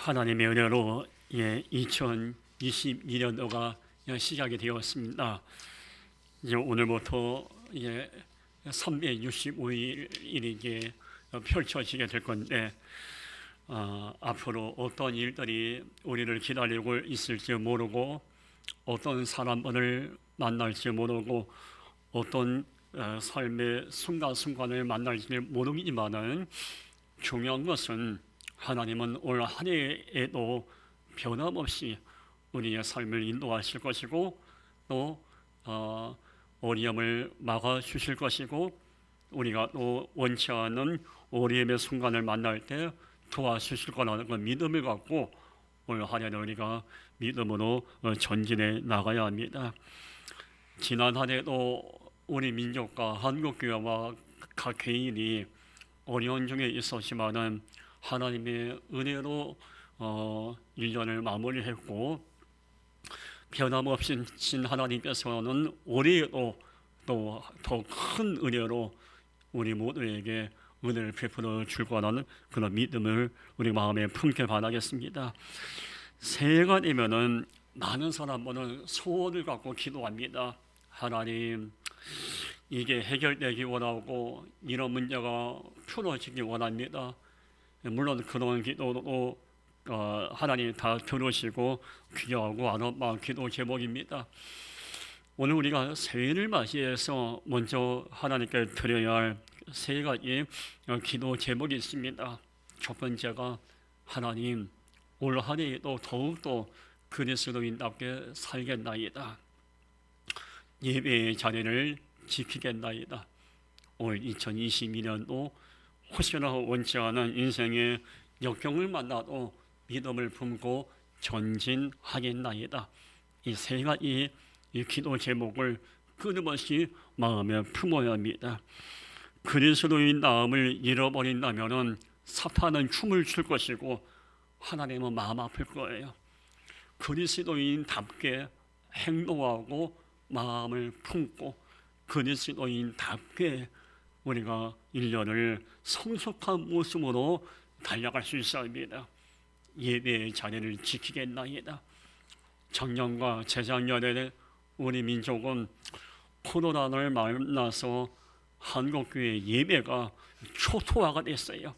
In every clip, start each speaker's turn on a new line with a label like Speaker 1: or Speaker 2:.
Speaker 1: 하나님의 은혜로 2022년도가 시작이 되었습니다. 이제 오늘부터 365일이 펼쳐지게 될 건데 앞으로 어떤 일들이 우리를 기다리고 있을지 모르고 어떤 사람들을 만날지 모르고 어떤 삶의 순간순간을 만날지 모르지만은 중요한 것은 하나님은 올 한 해에도 변함없이 우리의 삶을 인도하실 것이고 또 어려움을 막아주실 것이고 우리가 또 원치 않은 어려움의 순간을 만날 때 도와주실 거라는 그 믿음을 갖고 올 한 해는 우리가 믿음으로 전진해 나가야 합니다. 지난 한 해도 우리 민족과 한국교회와 각 개인이 어려운 중에 있었지만은 하나님의 은혜로 1년을 마무리했고 변함없으신 하나님께서는 올해에도 또 더 큰 은혜로 우리 모두에게 은혜를 베풀어 줄 거라는 그런 믿음을 우리 마음에 품게 바라겠습니다. 새해가 되면은 많은 사람들은 소원을 갖고 기도합니다. 하나님, 이게 해결되기 원하고 이런 문제가 풀어지기 원합니다. 물론 그런 기도도 하나님 다 들으시고 귀하고 아름다운 기도 제목입니다. 오늘 우리가 새해를 맞이해서 먼저 하나님께 드려야 할 세 가지 기도 제목이 있습니다. 첫 번째가 하나님, 올 한 해에도 더욱더 그리스도인답게 살겠나이다. 예배의 자리를 지키겠나이다. 올 2022년도 혹시나 원치 않은 인생의 역경을 만나도 믿음을 품고 전진하겠나이다. 이 세 가지 이 기도 제목을 끊임없이 마음에 품어야 합니다. 그리스도인 마음을 잃어버린다면은 사탄은 춤을 출 것이고 하나님은 마음 아플 거예요. 그리스도인답게 행동하고 마음을 품고 그리스도인답게 우리가 1년을 성숙한 모습으로 달려갈 수 있어야 합니다. 예배의 자리를 지키겠나이다. 작년과 재작년에 우리 민족은 코로나를 만나서 한국교회 예배가 초토화가 됐어요.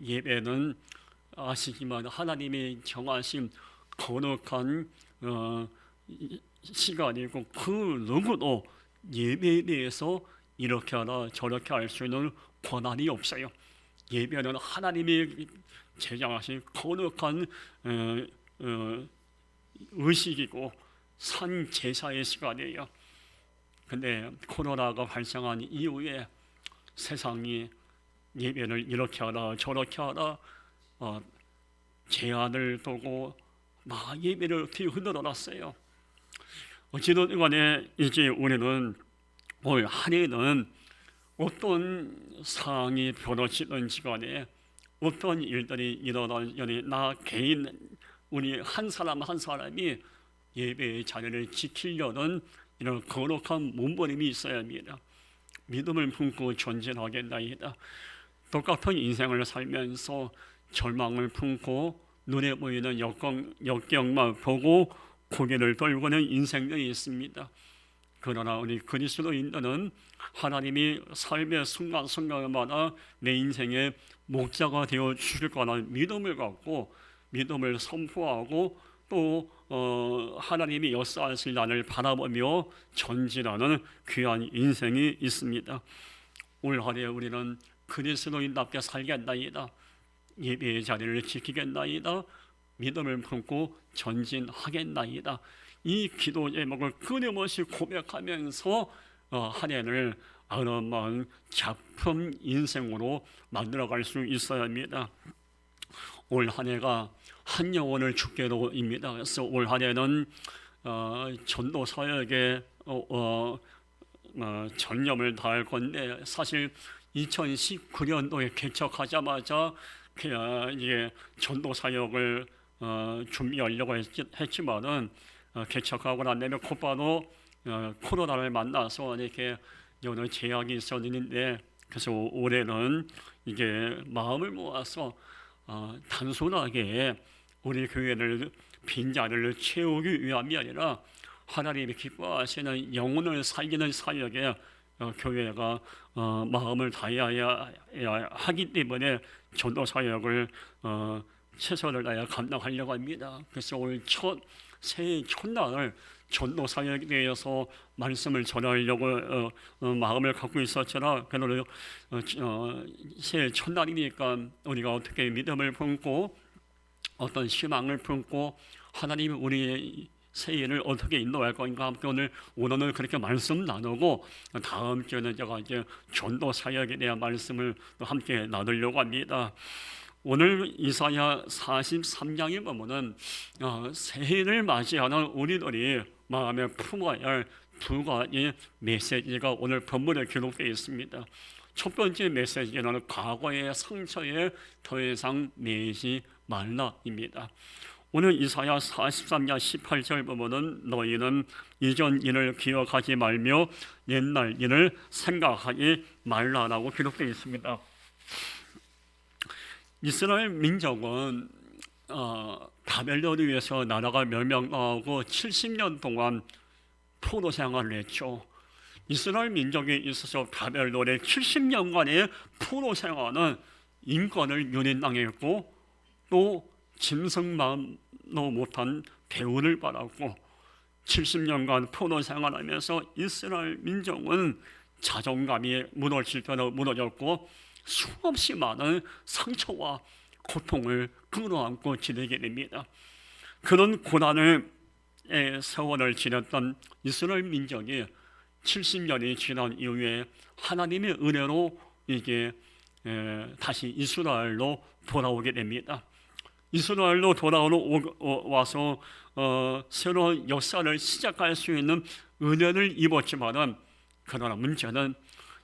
Speaker 1: 예배는 아시지만 하나님이 정하신 거룩한 시간이고 그 누구도 예배에 대해서 이렇게 하나 저렇게 할 수 있는 권한이 없어요. 예배는 하나님이 제정하신 거룩한 의식이고 산 제사의 시간이에요. 근데 코로나가 발생한 이후에 세상이 예배를 이렇게 하라 저렇게 하라 제한을 두고 막 예배를 어떻게 흔들어놨어요. 어찌든 간에 이제 우리는 올 한 해는 어떤 상황이 벌어지든지 간에 어떤 일들이 일어나니 나 개인 우리 한 사람 한 사람이 예배의 자리를 지키려는 이런 거룩한 몸부림이 있어야 합니다. 믿음을 품고 전진하겠나이다. 똑같은 인생을 살면서 절망을 품고 눈에 보이는 역경만 보고 고개를 떨고는 인생들이 있습니다. 그러나 우리 그리스도인들은 하나님이 삶의 순간순간마다 내 인생의 목자가 되어 주실 거라는 믿음을 갖고 믿음을 선포하고 또 하나님이 역사하실 날을 바라보며 전진하는 귀한 인생이 있습니다. 올 한해 우리는 그리스도인답게 살겠나이다. 예배의 자리를 지키겠나이다. 믿음을 품고 전진하겠나이다. 이 기도 제목을 끊임없이 고백하면서 한 해를 아름다운 작품 인생으로 만들어갈 수 있어야 합니다. 올 한 해가 한 영혼을 죽게로입니다. 그래서 올 한 해는 전도 사역에 전념을 다할 건데 사실 2019년도에 개척하자마자 이제 전도 사역을 준비하려고 했지만은 개척하고 난 다음에 곧바로 코로나를 만나서 이렇게 여러 제약이 있었는데 그래서 올해는 이게 마음을 모아서 단순하게 우리 교회를 빈자리를 채우기 위함이 아니라 하나님이 기뻐하시는 영혼을 살리는 사역에 교회가 마음을 다해야 하기 때문에 전도 사역을 최선을 다해 감당하려고 합니다. 그래서 오늘 새해 첫날 전도 사역에 대해서 말씀을 전하려고 마음을 갖고 있었잖아. 그러나 새해 첫날이니까 우리가 어떻게 믿음을 품고 어떤 희망을 품고 하나님이 우리의 새해를 어떻게 인도할 건가 함께 오늘은 그렇게 말씀 나누고 다음 주에는 제가 이제 전도 사역에 대한 말씀을 함께 나누려고 합니다. 오늘 이사야 43장에 보면은 새해를 맞이하는 우리들이 마음에 품어야 할 두 가지 메시지가 오늘 본문에 기록되어 있습니다. 첫 번째 메시지는 과거의 상처에 더 이상 내지 말라입니다. 오늘 이사야 43장 18절 보면은 너희는 이전 일을 기억하지 말며 옛날 일을 생각하지 말라라고 기록되어 있습니다. 이스라엘 민족은 바벨론에 의해서 나라가 멸망하고 70년 동안 포로 생활을 했죠. 이스라엘 민족에 있어서 바벨론의 70년간의 포로 생활은 인권을 유린당했고 또 짐승만도 못한 대우를 받았고 70년간 포로 생활하면서 이스라엘 민족은 자존감이 무너질 때도 무너졌고 수없이 많은 상처와 고통을 끌어안고 지내게 됩니다. 그런 고난의 세월을 지냈던 이스라엘 민족이 70년이 지난 이후에 하나님의 은혜로 이게 다시 이스라엘로 돌아오게 됩니다. 이스라엘로 돌아와서 새로운 역사를 시작할 수 있는 은혜를 입었지만은 그러나 문제는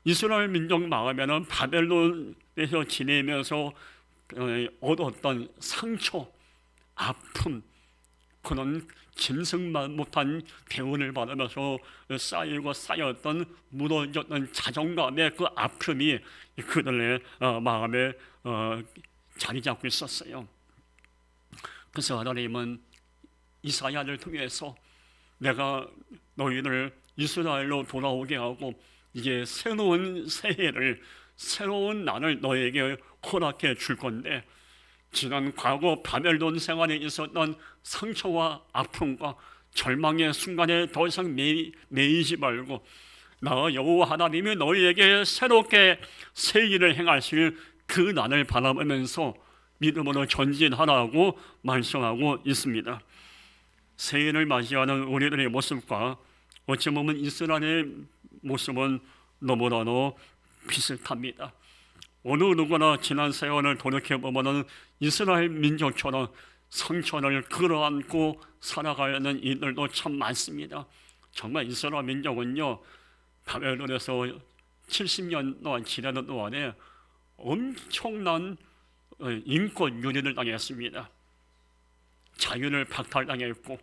Speaker 1: 이스라엘 민족 마음에는 바벨론에서 지내면서 얻었던 상처, 아픔, 그런 짐승만 못한 대우를 받으면서 쌓였던 무너졌던 자존감의 그 아픔이 그들의 마음에 자리 잡고 있었어요. 그래서 하나님은 이사야를 통해서 내가 너희를 이스라엘로 돌아오게 하고 이제 새로운 새해를 새로운 날을 너에게 허락해 줄 건데 지난 과거 바벨론 생활에 있었던 상처와 아픔과 절망의 순간에 더 이상 매이지 말고 나 여호와 하나님이 너희에게 새롭게 새 일을 행하실 그 날을 바라보면서 믿음으로 전진하라고 말씀하고 있습니다. 새해를 맞이하는 우리들의 모습과 어찌 보면 이스라엘의 모습은 너무나도 비슷합니다. 어느 누구나 지난 세월을 돌이켜보면 이스라엘 민족처럼 상처를 끌어안고 살아가는 이들도 참 많습니다. 정말 이스라엘 민족은요 바벨론에서 70년 동안 지내는 동안에 엄청난 인권 유린을 당했습니다. 자유를 박탈당했고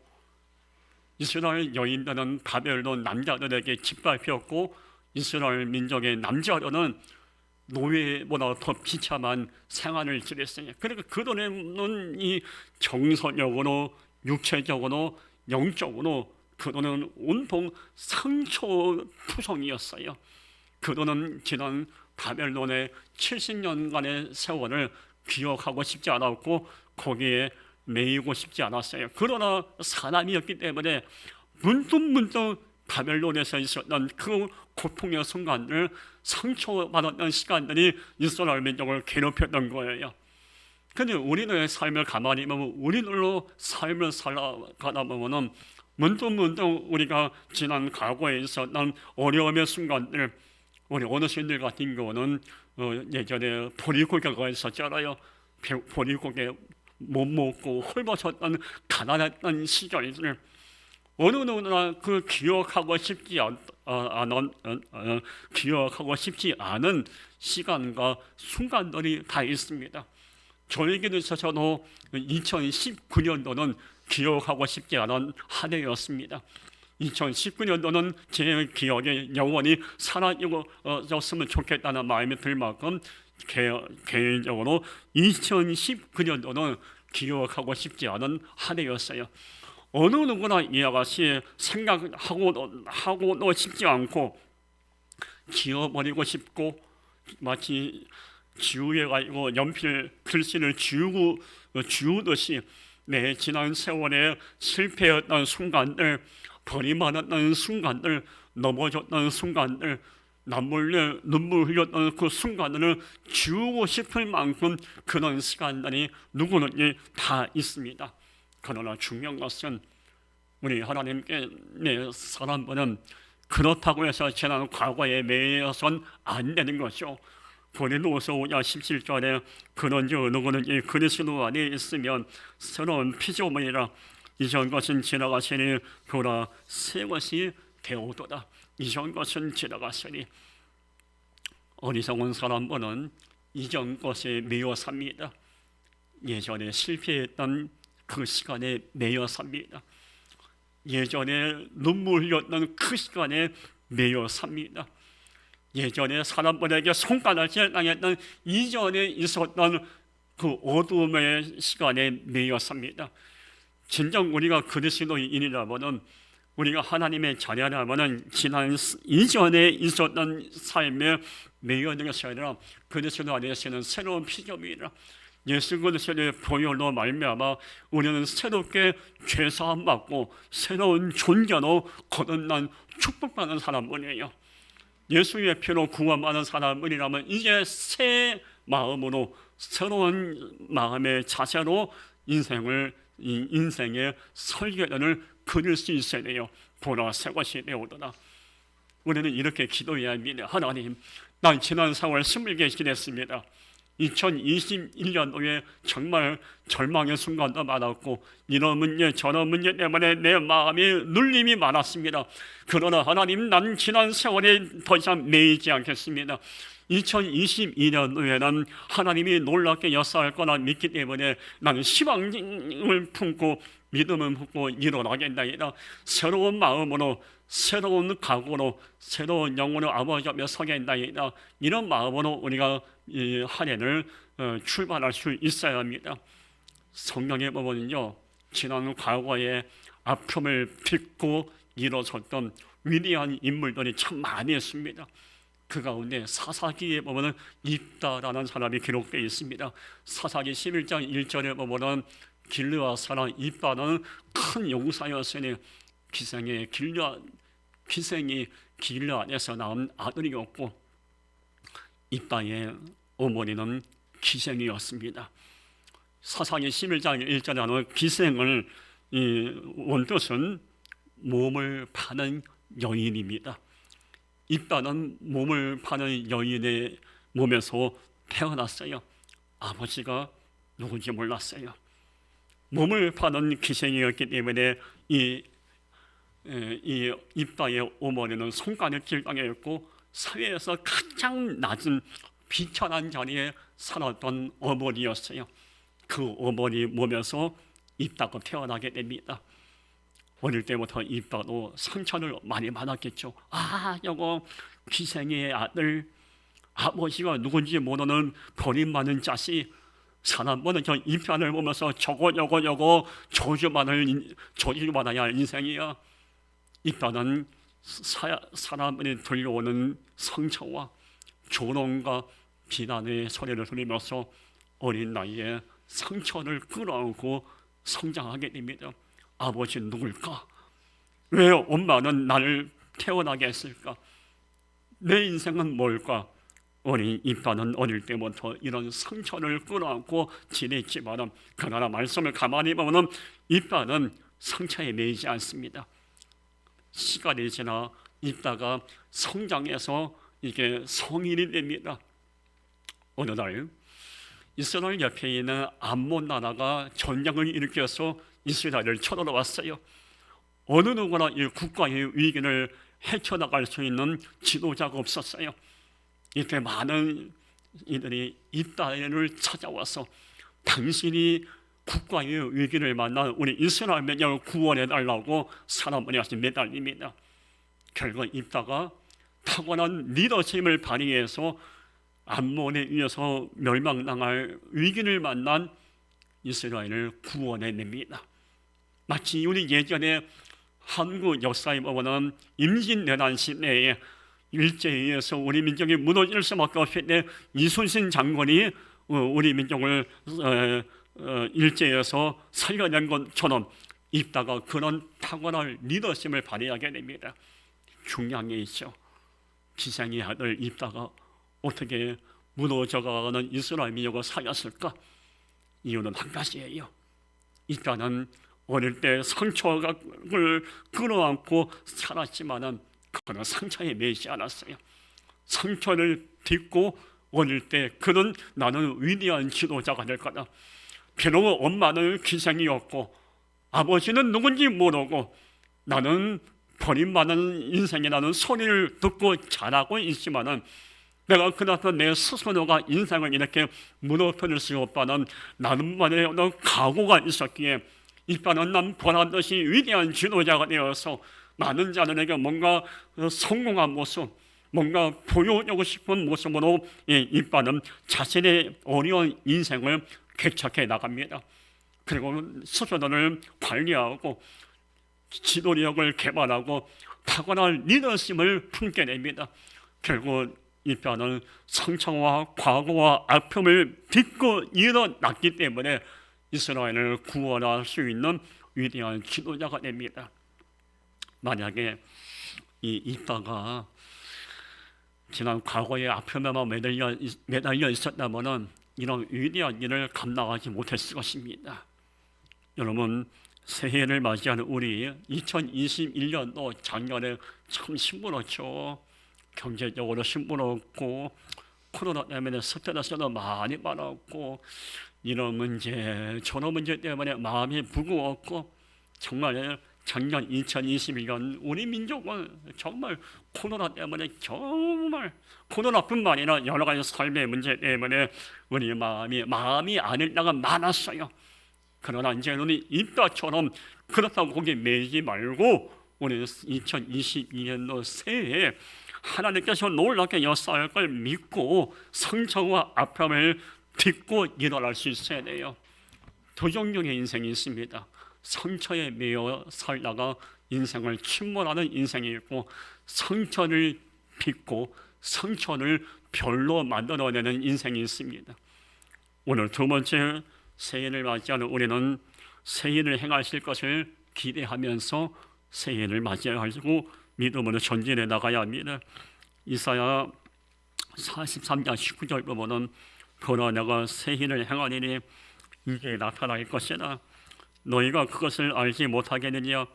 Speaker 1: 이스라엘 여인들은 바벨론 남자들에게 짓밟혔고 이스라엘 민족의 남자들은 노예보다 더 비참한 생활을 지냈어요. 그러니까 그들은 이 정서적으로, 육체적으로, 영적으로 그들은 온통 상처투성이었어요. 그들은 지난 바벨론의 70년간의 세월을 기억하고 싶지 않았고 거기에 매이고 싶지 않았어요. 그러나 사람이었기 때문에 문득문득 바벨론에서 있었던 그 고통의 순간을 상처받았던 시간들이 이스라엘 민족을 괴롭혔던 거예요. 그런데 우리의 삶을 가만히 보면 우리들로 삶을 살아가다 보면 문득문득 우리가 지난 과거에 있었던 어려움의 순간들, 우리 어르신들 같은 경우는 예전에 보리고개가 있었잖아요. 보리고개 못 먹고 헐벗었던 가난했던 시절을 어느 누구나 그 기억하고 싶지 않은 시간과 순간들이 다 있습니다. 저에게도 있어서도 2019년도는 기억하고 싶지 않은 한 해였습니다. 2019년도는 제 기억에 영원히 사라졌으면 좋겠다는 마음이 들 만큼 개인적으로 2019년도는 기억하고 싶지 않은 한 해였어요. 어느 누구나 이와 같이 생각하고도 싶지 않고 지워버리고 싶고 마치 지우개 가지고 연필 글씨를 지우듯이 내 지난 세월에 실패했던 순간들, 버림받았던 순간들, 넘어졌던 순간들, 눈물 흘렸던 그 순간들을 지우고 싶을 만큼 그런 시간들이 누구든지 다 있습니다. 그러나 중요한 것은 우리 하나님께 내 사람들은 그렇다고 해서 지난 과거에 매여선 안 되는 것이죠. 고린도후서 5장 17절에 그런지 누구든지 그리스도 안에 있으면 새로운 피조물이라 이전 것은 지나가시니 보라 새 것이 되오도다. 이전 것은 지나가시니 어리석은 사람들은 이전 것에 매여 삽니다. 예전에 실패했던 그 시간에 매여 삽니다. 예전에 눈물 흘렸던 그 시간에 매여 삽니다. 예전에 사람들에게 손가락질 당했던 이전에 있었던 그 어둠의 시간에 매여 삽니다. 진정 우리가 그리스도인이라면은, 우리가 하나님의 자녀라면은 지난 이전에 있었던 삶에 매여 있는 것이 아니라 그리스도 안에서는 새로운 피조물이라 예수 그리스도의 보혈로 말미암아 우리는 새롭게 죄사함 받고 새로운 존재로 거듭난 축복받는 사람들이에요. 예수의 피로 구원받은 사람들이라면 이제 새 마음으로 새로운 마음의 자세로 인생의 설계전을 그릴 수 있어야 돼요. 보라 새 것이 되오더라. 우리는 이렇게 기도해야 합니다. 하나님, 난 지난 4월 20개 지냈습니다. 2021년도에 정말 절망의 순간도 많았고 이런 문제 저런 문제 때문에 내 마음이 눌림이 많았습니다. 그러나 하나님, 난 지난 세월에 더 이상 매이지 않겠습니다. 2022년도에는 하나님이 놀랍게 역사할 거라 믿기 때문에 나는 희망을 품고 믿음을 품고 일어나겠나이다. 새로운 마음으로, 새로운 각오로, 새로운 영혼을 아버지 앞에 서겠나이다. 이런 마음으로 우리가 이 한 해를 출발할 수 있어야 합니다. 성경에 보면요, 지난 과거에 아픔을 딛고 일어섰던 위대한 인물들이 참 많이 있습니다. 그 가운데 사사기에 보면은 입다라는 사람이 기록되어 있습니다. 사사기 11장 1절에 보면은 길르앗 사람 입다는 큰 용사였으니 기생이 길르앗에서 낳은 아들이었고 입다의 어머니는 기생이었습니다. 사사기 11장 1절에 하는 기생을 원뜻은 몸을 파는 여인입니다. 입다는 몸을 파는 여인의 몸에서 태어났어요. 아버지가 누군지 몰랐어요. 몸을 파는 기생이었기 때문에 이 입다의 어머니는 손가락질 당했고 사회에서 가장 낮은 비천한 자리에 살았던 어머니였어요. 그 어머니 몸에서 입다가 태어나게 됩니다. 어릴 때부터 입다도 상처를 많이 받았겠죠. 이거 기생의 아들, 아버지가 누군지 모르는 버림받은 자식, 사람들은 저 입단을 보면서 저거 저주받아야 할 인생이야. 입단은 사람들이 들려오는 상처와 조롱과 비난의 소리를 들으면서 어린 나이에 상처를 끌어안고 성장하게 됩니다. 아버지 누굴까? 왜 엄마는 나를 태어나게 했을까? 내 인생은 뭘까? 어린 입다는 어릴 때부터 이런 상처를 끌어안고 지냈지만 그러나 말씀을 가만히 보면 입다는 상처에 매이지 않습니다. 시간이 지나 입다가 성장해서 이게 성인이 됩니다. 어느 날 이스라엘 옆에 있는 암몬 나라가 전쟁을 일으켜서 이스라엘을 쳐들어왔어요. 어느 누구나 이 국가의 위기를 헤쳐나갈 수 있는 지도자가 없었어요. 이렇게 많은 이들이 입다를 찾아와서 당신이 국가의 위기를 만난 우리 이스라엘 민족을 구원해달라고 사람들이 같이 매달립니다. 결국 입다가 타고난 리더십을 발휘해서 암몬에 의해서 멸망당할 위기를 만난 이스라엘을 구원해냅니다. 마치 우리 예전에 한국 역사에 보면 임진왜란 시대에 일제에 의해서 우리 민족이 무너질 수밖에 없을 때 이순신 장군이 우리 민족을 일제에서 살려낸 것처럼 입다가 그런 탁월한 리더십을 발휘하게 됩니다. 중요한 게 있죠. 기생의 아들 입다가 어떻게 무너져가는 이스라엘 민족을 살렸을까? 이유는 한 가지예요. 입다는 어릴 때 상처를 끌어안고 살았지만은 그는 상처에 매이지 않았어요. 상처를 딛고 어릴 때 그는 나는 위대한 지도자가 될 거다. 비록 엄마는 기생이었고 아버지는 누군지 모르고 나는 버림받은 인생이라는 소리를 듣고 자라고 있지만은 내가 그나마 내 스스로가 인생을 이렇게 무너뜨릴 수 없다는 나름만의 어떤 각오가 있었기에 이빠는 난 보란듯이 위대한 지도자가 되어서 많은 자들에게 뭔가 성공한 모습, 뭔가 보여주고 싶은 모습으로 이빠는 자신의 어려운 인생을 개척해 나갑니다. 그리고 스스로를 관리하고 지도력을 개발하고 탁월한 리더십을 품게 됩니다. 결국 이빠는 상처와 과거와 아픔을 딛고 일어났기 때문에 이스라엘을 구원할 수 있는 위대한 지도자가 됩니다. 만약에 이 입다가 지난 과거의 아픔에만 매달려 있었다면 이런 위대한 일을 감당하지 못했을 것입니다. 여러분, 새해를 맞이하는 우리 2021년도 작년에 참 힘들었죠. 경제적으로 힘들었고 코로나 때문에 스트레스도 많이 받았고 이런 문제 저런 문제 때문에 마음이 무거웠고 정말 작년 2021년 우리 민족은 정말 코로나 때문에 정말 코로나뿐만 아니라 여러 가지 삶의 문제 때문에 우리 마음이 아닐 때가 많았어요. 그러나 이제 우리 입다처럼 그렇다고 거기에 매이지 말고 우리 2022년도 새해에 하나님께서 놀랍게 역사할 걸 믿고 상처와 아픔을 딛고 일어날 수 있어야 돼요. 두 종류의 인생이 있습니다. 상처에 매여 살다가 인생을 침몰하는 인생이 있고 상처를 딛고 상처를 별로 만들어내는 인생이 있습니다. 오늘 두 번째 새해를 맞이하는 우리는 새해를 행하실 것을 기대하면서 새해를 맞이하고 믿음으로 전진해 나가야 합니다. 이사야 43장 19절 보면은 그러나 내가 새해를 행하리니 이게 나타날 것이라 너희가 그것을 알지 못하겠느냐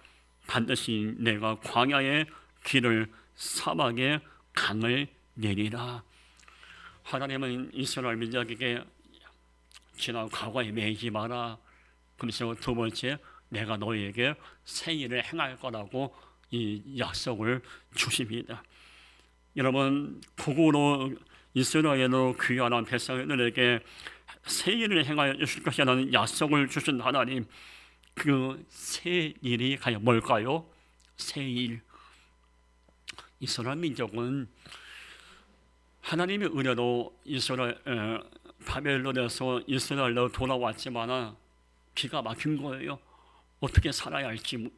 Speaker 1: 반드시 내가 광야에 길을 사막에 강을 내리라. 하나님은 이스라엘 민족에게 지난 과거에 매이지 마라. 그래서 두 번째 내가 너희에게 새해를 행할 거라고 이 약속을 주십니다. 여러분 북으로 이스라엘로 귀환한 백성들에게 새해를 행하여 주실 것이라는 약속을 주신 하나님, 그 새일이 과연 뭘까요? 새일. 이스라엘 민족은 하나님의 은혜로 바벨론에서 이스라엘로 돌아왔지만 기가 막힌 거예요. 어떻게 살아야 할지.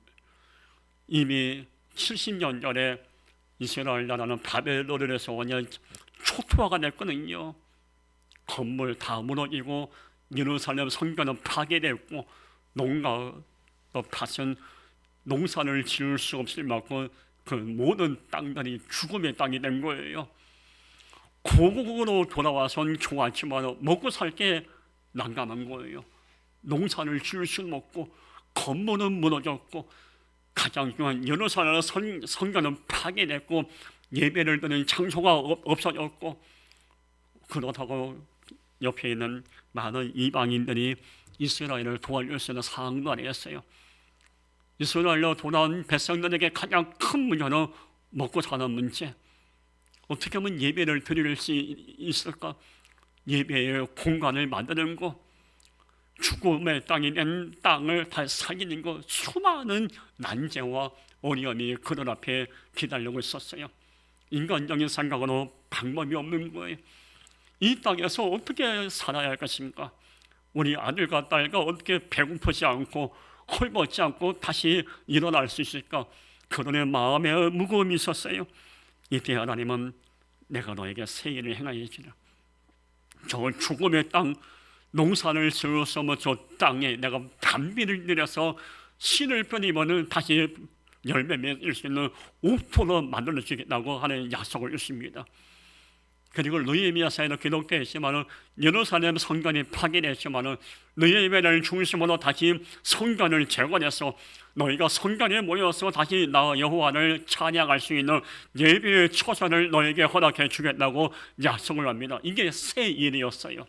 Speaker 1: 이미 70년 전에 이스라엘 나라는 바벨론에서 완전 초토화가 됐거든요. 건물 다 무너지고 예루살렘 성전은 파괴됐고 농가도 밭은 농사를 지을 수 없을 만큼 그 모든 땅들이 죽음의 땅이 된 거예요. 고국으로 돌아와선 좋았지만 먹고 살 게 난감한 거예요. 농사를 지을 수는 없고 건물은 무너졌고 가장 중요한 예루살렘 성전은 파괴됐고 예배를 드리는 장소가 없어졌고 그렇다고 옆에 있는 많은 이방인들이 이스라엘을 도와줄 수 있는 상황도 아니었어요. 이스라엘로 돌아온 백성들에게 가장 큰 문제는 먹고 사는 문제. 어떻게 하면 예배를 드릴 수 있을까? 예배의 공간을 만드는 거, 죽음의 땅이 된 땅을 다시 살리는 거, 수많은 난제와 어려움이 그들 앞에 기다리고 있었어요. 인간적인 생각으로 방법이 없는 거예요. 이 땅에서 어떻게 살아야 할 것인가? 우리 아들과 딸과 어떻게 배고프지 않고 헐벗지 않고 다시 일어날 수 있을까? 그들의 마음에 무거움이 있었어요. 이때 하나님은 내가 너에게 새 일을 행하여주리라. 저 죽음의 땅, 농사를 지어서 저 땅에 내가 단비를 내려서 씨를 뿌리면 다시 열매 맺을 수 있는 옥토로 만들어 주겠다고 하는 약속을 주십니다. 그리고 느헤미야서에도 기록되어 있지만 예루살렘 성전이 파괴됐지만 느헤미야를 중심으로 다시 성전을 재건해서 너희가 성전에 모여서 다시 나 여호와를 찬양할 수 있는 예배의 초선을 너에게 허락해 주겠다고 약속을 합니다. 이게 새 일이었어요.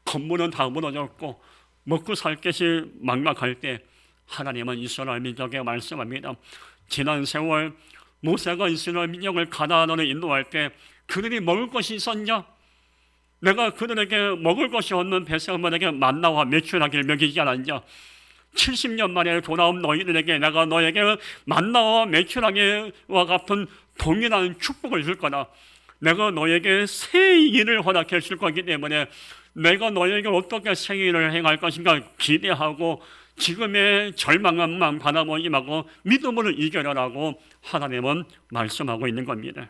Speaker 1: 건물은 다 무너졌고 먹고 살 것이 막막할 때 하나님은 이스라엘 민족에게 말씀합니다. 지난 세월 모세가 이스라엘 민족을 가나안으로 인도할 때 그들이 먹을 것이 있었냐? 내가 그들에게 먹을 것이 없는 백성들에게 만나와 메추라기를 먹이지 않았냐? 70년 만에 돌아온 너희들에게 내가 너에게 만나와 메추라기와 같은 동일한 축복을 줄 거다. 내가 너에게 새 일을 허락해 줄 거기 때문에 내가 너에게 어떻게 새 일을 행할 것인가 기대하고 지금의 절망만 바라보지 말고 믿음으로 이겨내라고 하나님은 말씀하고 있는 겁니다.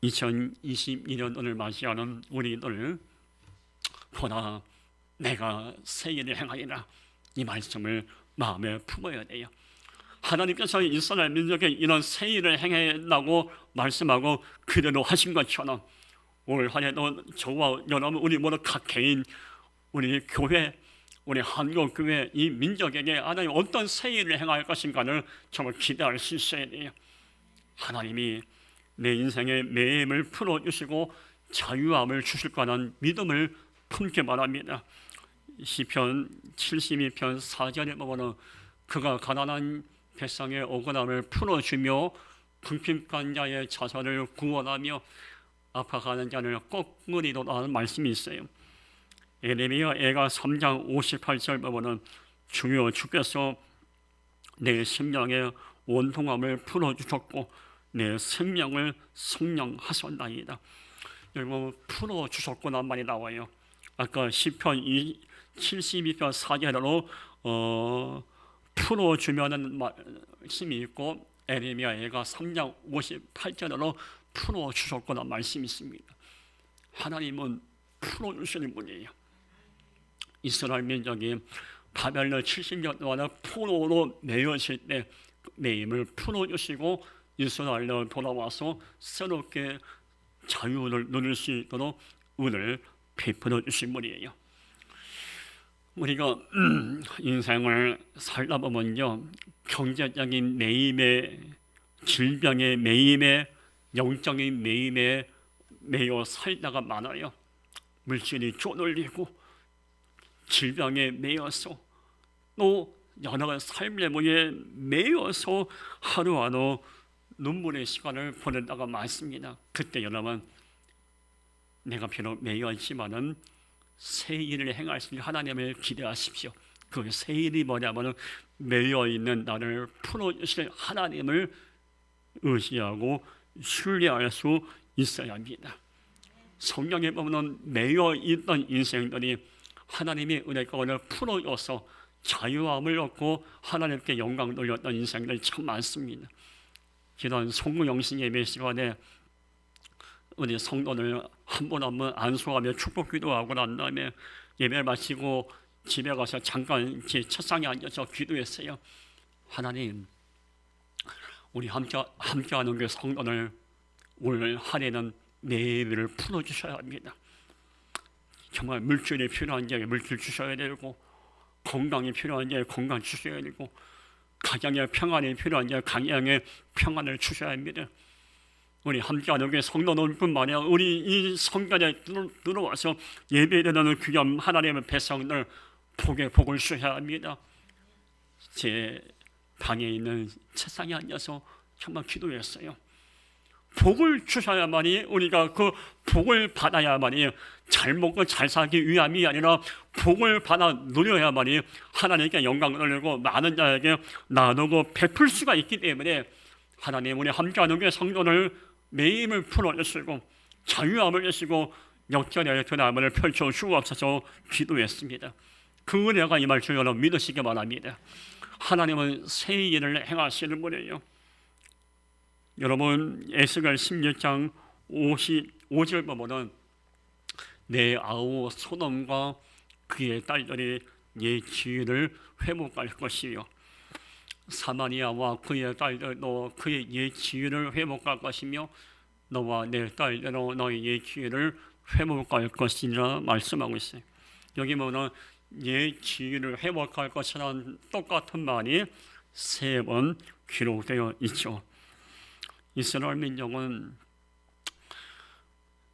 Speaker 1: 2022년 오늘 맞이하는 우리들 보다 내가 새 일을 행하리라, 이 말씀을 마음에 품어야 돼요. 하나님께서 이스라엘 민족에 이런 새 일을 행하라고 말씀하고 그대로 하신 것처럼 올 한해도 저와 여러분 우리 모두 각 개인, 우리 교회, 우리 한국교회 이 민족에게 하나님 어떤 새 일을 행할 것인가를 정말 기대할 수 있어야 돼요. 하나님이 내 인생의 매임을 풀어주시고 자유함을 주실 거라는 믿음을 품게 바랍니다. 시편 72편 4절에 보면 그가 가난한 백성의 억울함을 풀어주며 궁핍한 자의 자손을 구원하며 아파가는 자를 꺾으리로라는 말씀이 있어요. 예레미야 애가 3장 58절 보면 주여 주께서 내 심령의 원통함을 풀어주셨고 내 생명을 성령하셨나이다. 여러분 풀어주셨구나 말이 나와요. 아까 시편 72편 4절로 풀어주면은 말씀이 있고 에레미야 애가 3장 58절로 풀어주셨구나 말씀이 있습니다. 하나님은 풀어주시는 분이에요. 이스라엘 민족이 바벨론 70년 동안 포로로 매였을 때 매임을 풀어주시고 이스라엘로 돌아와서 새롭게 자유를 누릴 수 있도록 은혜를 베풀어 주신 분이에요. 우리가 인생을 살다 보면요, 경제적인 매임에, 질병의 매임에, 영적인 매임에 매여 살다가 많아요. 물질이 쪼들리고 질병에 매여서 또 여러 삶의 문에 매여서 하루하루 눈물의 시간을 보내다가 많습니다. 그때 여러분 내가 비록 매여 있지만은 새 일을 행할 수 있는 하나님을 기대하십시오. 그 새 일이 뭐냐면은 매여 있는 나를 풀어주실 하나님을 의지하고 신뢰할 수 있어야 합니다. 성경에 보면 매여 있던 인생들이 하나님의 은혜 가운데 풀어줘서 자유함을 얻고 하나님께 영광 돌렸던 인생들이 참 많습니다. 지난 송구영신 예배 시간에 우리 성도들 한 번 한 번 안수하며 축복 기도하고 난 다음에 예배를 마치고 집에 가서 잠깐 제 책상에 앉아서 기도했어요. 하나님, 우리 함께하는 그 성도들 오늘 한 해는 매일을 풀어주셔야 합니다. 정말 물질이 필요한 자에 물질 주셔야 되고, 건강이 필요한 자에 건강 주셔야 되고, 가정의 평안이 필요한 자에 가정의 평안을 주셔야 합니다. 우리 함께하는 게 성도들뿐만 아니라 우리 이 성전에 들어와서 예배드리는 귀한 하나님의 백성들 복에 복을 주셔야 합니다. 제 방에 있는 책상에 앉아서 정말 기도했어요. 복을 주셔야만이 우리가 그 복을 받아야만이 잘 먹고 잘 살기 위함이 아니라 복을 받아 누려야만이 하나님께 영광을 돌리고 많은 자에게 나누고 베풀 수가 있기 때문에 하나님 우리 함께하는 게 성도를 매임을 풀어주시고 자유함을 주시고 역전의 그 나무를 펼쳐 주옵소서 기도했습니다. 그 은혜가 임할 줄 여러분 믿으시기 바랍니다. 하나님은 새 일을 행하시는 분이에요. 여러분 에스겔 16장 55절 보면은 내 아우 소돔과 그의 딸들이 네 지위를 회복할 것이요 사마리아와 그의 딸들도 그의 예 지위를 회복할 것이며 너와 내 딸들로 너의 예 지위를 회복할 것이라 말씀하고 있어요. 여기 보면 예 지위를 회복할 것이라는 똑같은 말이 3번 기록되어 있죠. 이스라엘 민족은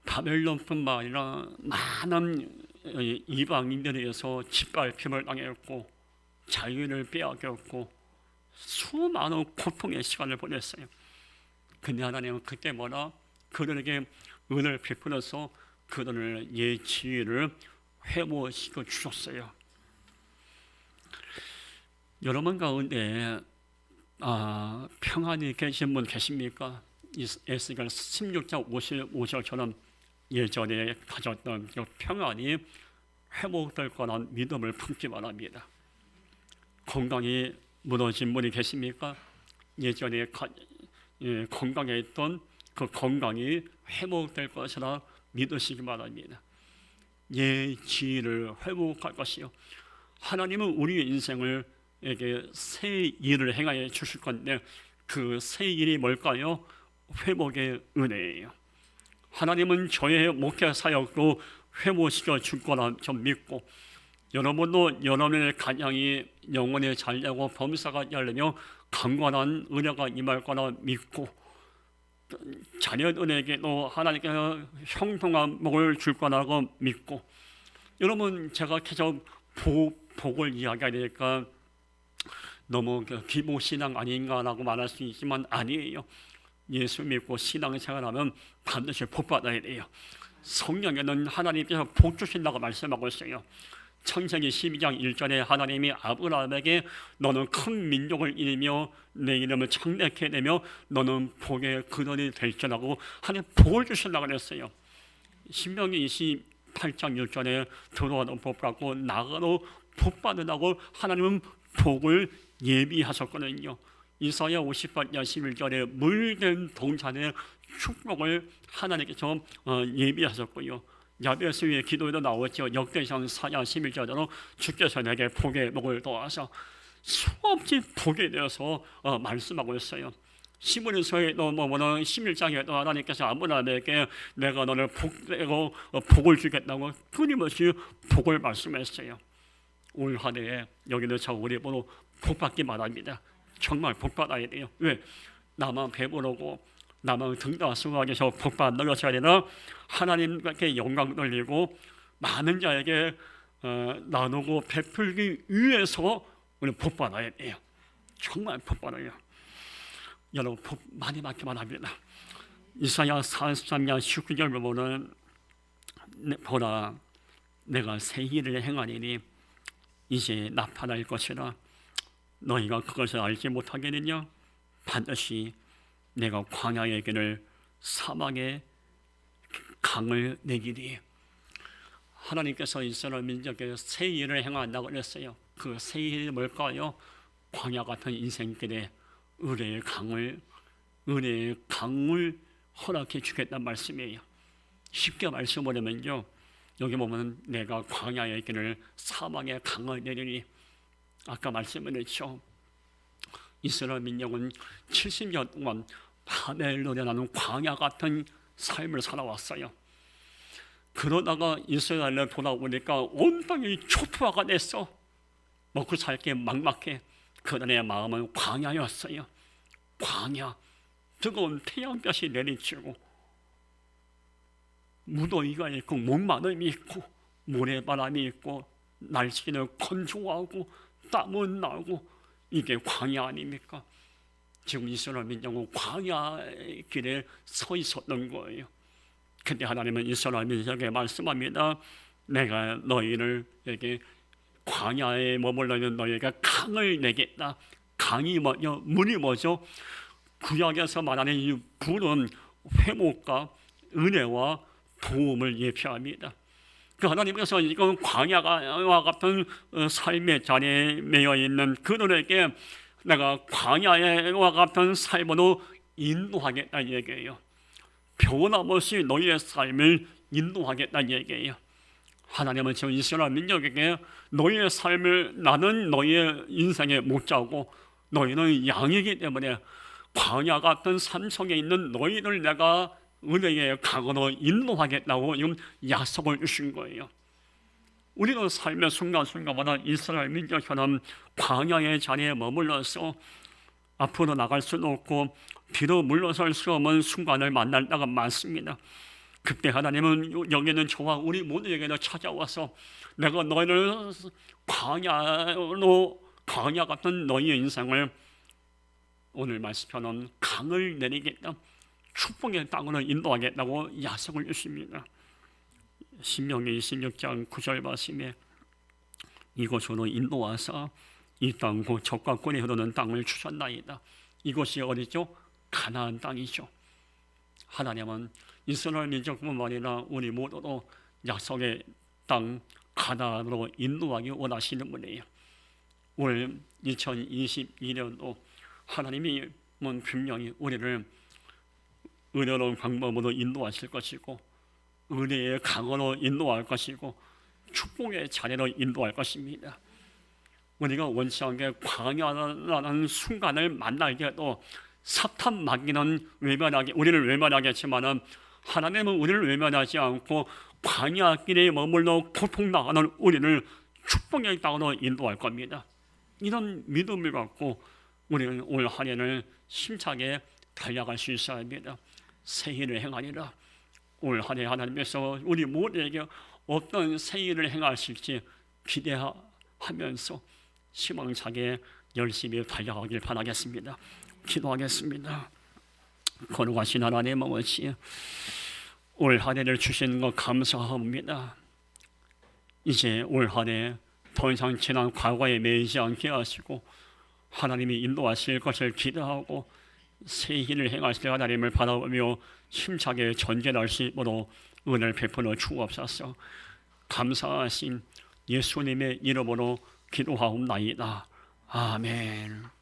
Speaker 1: 바벨론뿐만 아니라 많은 이방인들에 의해서 짓밟힘을 당했고 자유를 빼앗겼고 수많은 고통의 시간을 보냈어요. 근데 하나님은 그때 뭐라 그들에게 은혜를 베풀어서 그들을 예 지위를 회복시켜 주셨어요. 여러분 가운데 평안히 계신 분 계십니까? 에스겔 16장 55절처럼 예전에 가졌던 그 평안이 회복될 거란 믿음을 품기 바랍니다. 건강이 무너진 분이 계십니까? 예전에 건강했던 그 건강이 회복될 것이라 믿으시기 바랍니다. 예 지위를 회복할 것이요 하나님은 우리의 인생을 에게 새 일을 행하여 주실 건데 그 새 일이 뭘까요? 회복의 은혜예요. 하나님은 저의 목회 사역도 회복시켜 줄 거라 좀 믿고 여러분도 여러분의 가정이 영원히 잘되고 범사가 열리며 강건한 은혜가 임할 거라 믿고 자녀들에게도 하나님께서 형통한 복을 줄 거라고 믿고 여러분 제가 계속 복을 이야기하니까 너무 기복신앙 아닌가라고 말할 수 있지만 아니에요. 예수 믿고 신앙생활하면 반드시 복 받아야 돼요. 성경에는 하나님께서 복 주신다고 말씀하고 있어요. 창세기 12장 1절에 하나님이 아브라함에게 너는 큰 민족을 이루며 내 이름을 창대케 되며 너는 복의 근원이 될지라고 하나님 복을 주신다고 그랬어요. 신명기 28장 1절에 들어와도 복 받고 나가도 복 받으라고 하나님은 복을 예비하셨거든요. 이사야 50장 11절에 물된 동산의 축복을 하나님께서 예비하셨고요. 야베스의 기도에도 나오죠. 역대상 4장 11절로 주께서 내게 복의 복을 더하사 수없이 복에 대해서 말씀하고 있어요. 시므리서에도 보면 11장에도 하나님께서 아브라함에게 내가 너를 복되고 복을 주겠다고 끊임없이 복을 말씀했어요. 올 한 해에 여기는 저 우리 보러 복 받기 바랍니다. 정말 복 받아야 돼요. 왜? 나만 배부르고 나만 등다수하게 저 복 받는 것이 아니라 하나님께 영광 돌리고 많은 자에게 나누고 베풀기 위해서 우리 복 받아야 돼요. 정말 복 받아요. 여러분 복 많이 받기 바랍니다. 이사야 43장 19절 보면 보라 내가 새 일을 행하리니 이제 나타날 것이라 너희가 그것을 알지 못하겠느냐? 반드시 내가 광야의 길을 사막에 강을 내기리. 하나님께서 이스라엘 민족에 새 일을 행한다고 그랬어요. 그 새 일이 뭘까요? 광야 같은 인생길에 은혜의 강을 허락해 주겠다는 말씀이에요. 쉽게 말씀하면요, 여기 보면 내가 광야의 길을 사막에 강을 내리니 아까 말씀드렸죠. 이스라엘 민족은 70년 동안 바벨론이라는 광야 같은 삶을 살아왔어요. 그러다가 이스라엘에 돌아오니까 온땅이 초토화가 됐어. 먹고 살게 막막해. 그들의 마음은 광야였어요. 광야, 뜨거운 태양볕이 내리치고 무더위가 있고 목마름이 있고 모래바람이 있고 날씨는 건조하고 땀은 나고 이게 광야 아닙니까? 지금 이스라엘 민족은 광야의 길에 서 있었던 거예요. 근데 하나님은 이스라엘 민족에게 말씀합니다. 내가 너희들에게 광야에 머물러 있는 너희에게 강을 내겠다. 강이 뭐죠? 물이 뭐죠? 구약에서 말하는 이 불은 회복과 은혜와 도움을 예표합니다. 그 하나님께서 이건 광야와 같은 삶의 자리에 매여 있는 그들에게 내가 광야와 같은 삶으로 인도하겠다는 얘기예요. 변함없이 너희의 삶을 인도하겠다는 얘기예요. 하나님은 지금 이스라엘 민족에게 너희의 삶을 나는 너희의 인생의 목자고 너희는 양이기 때문에 광야 같은 삶 속에 있는 너희를 내가 은혜의 강으로 인도하겠다고 지금 약속을 주신 거예요. 우리도 삶의 순간순간마다 이스라엘 민족처럼 광야의 자리에 머물러서 앞으로 나갈 수도 없고 비로 물러설 수 없는 순간을 만날 때가 많습니다. 그때 하나님은 여기는 저와 우리 모두에게도 찾아와서 내가 너희를 광야 같은 너희의 인생을 오늘 말씀처럼 강을 내리겠다, 축복의 땅으로 인도하겠다고 약속을 주십니다. 신명기 26장 9절 말씀에 이곳으로 인도하사 이 땅 곧 젖과 꿀이 흐르는 땅을 주셨나이다. 이곳이 어디죠? 가나안 땅이죠. 하나님은 이스라엘 민족뿐만 아니라 우리 모두도 약속의 땅 가나안으로 인도하기 원하시는 분이에요. 올 2022년도 하나님이 분명히 우리를 은혜로운 방법으로 인도하실 것이고 은혜의 강으로 인도할 것이고 축복의 자리로 인도할 것입니다. 우리가 원치 않게 광야라는 순간을 만나게도 사탄 마귀는 우리를 외면하겠지만 하나님은 우리를 외면하지 않고 광야길에 머물러 고통당하는 우리를 축복의 땅으로 인도할 겁니다. 이런 믿음을 갖고 우리는 올 한 해를 힘차게 달려갈 수 있어야 합니다. 새 일을 행하리라. 올 한 해 하나님께서 우리 모두에게 어떤 새 일을 행하실지 기대하면서 희망차게 열심히 달려가길 바라겠습니다. 기도하겠습니다. 거룩하신 하나님 아버지, 올 한 해를 주시는 것 감사합니다. 이제 올 한 해 더 이상 지난 과거에 매이지 않게 하시고 하나님이 인도하실 것을 기대하고 새 일을 행하실 하나님을 바라보며 힘차게 전진할 수 있도록 은혜를 베풀어 주옵소서. 감사하신 예수님의 이름으로 기도하옵나이다. 아멘.